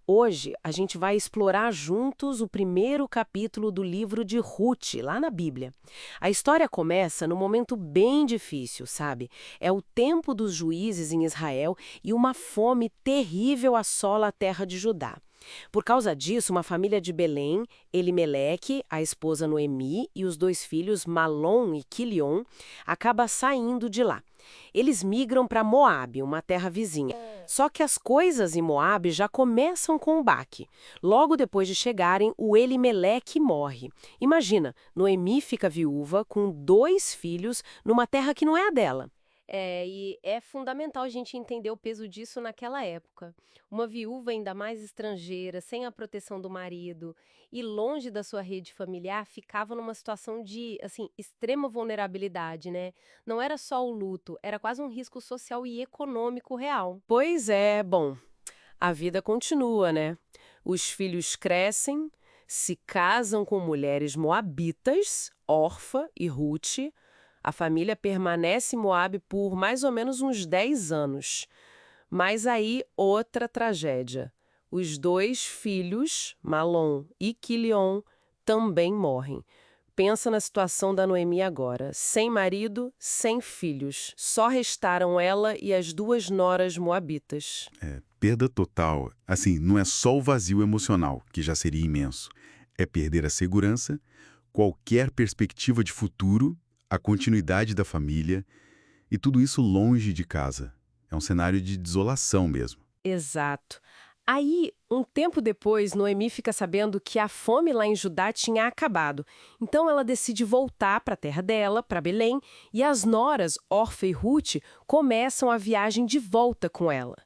Hoje a gente vai explorar juntos o primeiro capítulo do livro de Ruth, lá na Bíblia. A história começa num momento bem difícil, sabe? É o tempo dos juízes em Israel e uma fome terrível assola a terra de Judá. Por causa disso, uma família de Belém, Elimeleque, a esposa Noemi e os dois filhos Malom e Quilion, acaba saindo de lá. Eles migram para Moabe, uma terra vizinha. Só que as coisas em Moabe já começam com um baque. Logo depois de chegarem, o Elimeleque morre. Imagina, Noemi fica viúva com dois filhos numa terra que não é a dela. E é fundamental a gente entender o peso disso naquela época. Uma viúva ainda mais estrangeira, sem a proteção do marido e longe da sua rede familiar, ficava numa situação de, assim, extrema vulnerabilidade, né? Não era só o luto, era quase um risco social e econômico real. Pois é, bom, a vida continua, né? Os filhos crescem, se casam com mulheres moabitas, Orfa e Ruth. A família permanece em Moabe por mais ou menos uns 10 anos. Mas aí, outra tragédia. Os dois filhos, Malom e Quilion, também morrem. Pensa na situação da Noemi agora. Sem marido, sem filhos. Só restaram ela e as duas noras moabitas. Perda total. Assim, não é só o vazio emocional, que já seria imenso. É perder a segurança, qualquer perspectiva de futuro, a continuidade da família e tudo isso longe de casa. É um cenário de desolação mesmo. Exato. Aí, um tempo depois, Noemi fica sabendo que a fome lá em Judá tinha acabado. Então ela decide voltar para a terra dela, para Belém, e as noras, Orfa e Ruth, começam a viagem de volta com ela.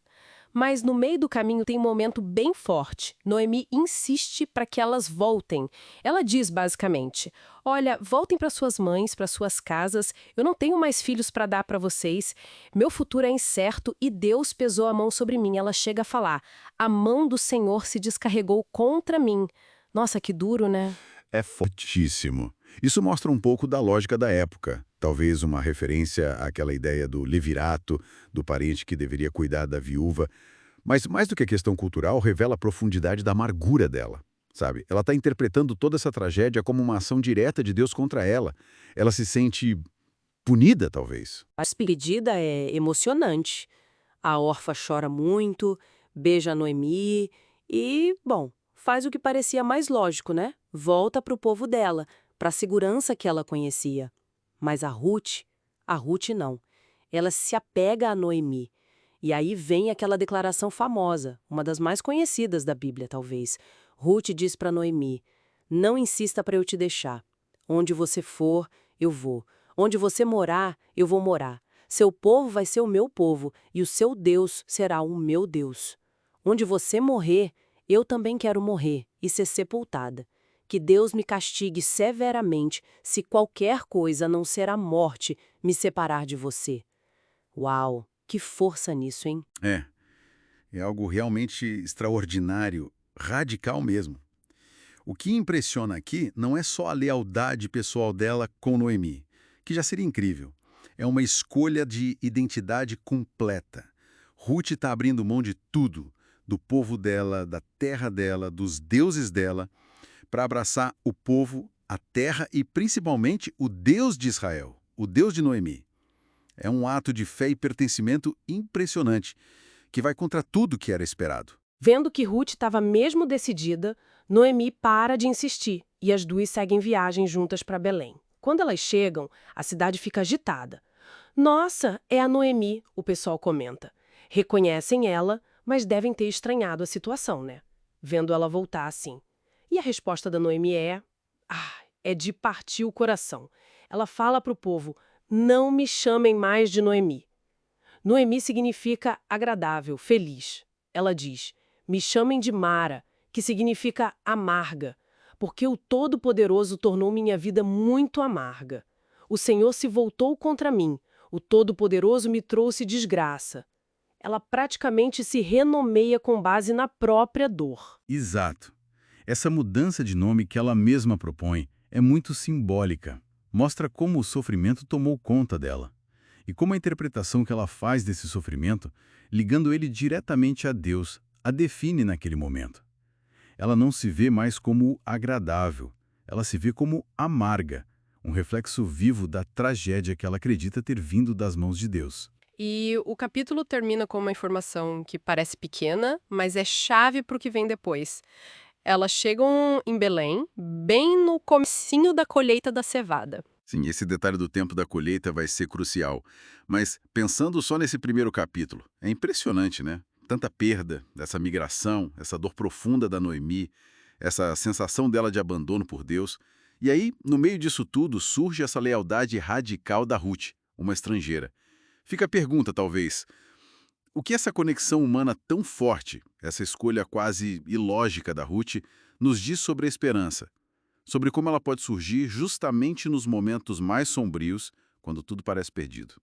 Mas no meio do caminho tem um momento bem forte. Noemi insiste para que elas voltem. Ela diz basicamente: olha, voltem para suas mães, para suas casas. Eu não tenho mais filhos para dar para vocês. Meu futuro é incerto e Deus pesou a mão sobre mim. Ela chega a falar: a mão do Senhor se descarregou contra mim. Nossa, que duro, né? É fortíssimo. Isso mostra um pouco da lógica da época. Talvez uma referência àquela ideia do levirato, do parente que deveria cuidar da viúva. Mas mais do que a questão cultural, revela a profundidade da amargura dela, sabe? Ela está interpretando toda essa tragédia como uma ação direta de Deus contra ela. Ela se sente punida, talvez. A despedida é emocionante. A órfã chora muito, beija a Noemi e, bom, faz o que parecia mais lógico, né? Volta para o povo dela, para a segurança que ela conhecia. Mas a Ruth não. Ela se apega a Noemi. E aí vem aquela declaração famosa, uma das mais conhecidas da Bíblia, talvez. Ruth diz para Noemi: não insista para eu te deixar. Onde você for, eu vou. Onde você morar, eu vou morar. Seu povo vai ser o meu povo, e o seu Deus será o meu Deus. Onde você morrer, eu também quero morrer e ser sepultada. Que Deus me castigue severamente se qualquer coisa a não ser a morte me separar de você. Uau, que força nisso, hein? É algo realmente extraordinário, radical mesmo. O que impressiona aqui não é só a lealdade pessoal dela com Noemi, que já seria incrível. É uma escolha de identidade completa. Ruth está abrindo mão de tudo, do povo dela, da terra dela, dos deuses dela, para abraçar o povo, a terra e principalmente o Deus de Israel, o Deus de Noemi. É um ato de fé e pertencimento impressionante, que vai contra tudo que era esperado. Vendo que Ruth estava mesmo decidida, Noemi para de insistir e as duas seguem viagem juntas para Belém. Quando elas chegam, a cidade fica agitada. Nossa, é a Noemi, o pessoal comenta. Reconhecem ela, mas devem ter estranhado a situação, né? Vendo ela voltar assim. E a resposta da Noemi é de partir o coração. Ela fala para o povo: não me chamem mais de Noemi. Noemi significa agradável, feliz. Ela diz: me chamem de Mara, que significa amarga, porque o Todo-Poderoso tornou minha vida muito amarga. O Senhor se voltou contra mim, o Todo-Poderoso me trouxe desgraça. Ela praticamente se renomeia com base na própria dor. Exato. Essa mudança de nome que ela mesma propõe é muito simbólica. Mostra como o sofrimento tomou conta dela. E como a interpretação que ela faz desse sofrimento, ligando ele diretamente a Deus, a define naquele momento. Ela não se vê mais como agradável, ela se vê como amarga, um reflexo vivo da tragédia que ela acredita ter vindo das mãos de Deus. E o capítulo termina com uma informação que parece pequena, mas é chave para o que vem depois. Elas chegam em Belém, bem no comecinho da colheita da cevada. Sim, esse detalhe do tempo da colheita vai ser crucial. Mas pensando só nesse primeiro capítulo, é impressionante, né? Tanta perda, essa migração, essa dor profunda da Noemi, essa sensação dela de abandono por Deus. E aí, no meio disso tudo, surge essa lealdade radical da Ruth, uma estrangeira. Fica a pergunta, talvez, o que essa conexão humana tão forte, essa escolha quase ilógica da Ruth, nos diz sobre a esperança? Sobre como ela pode surgir justamente nos momentos mais sombrios, quando tudo parece perdido.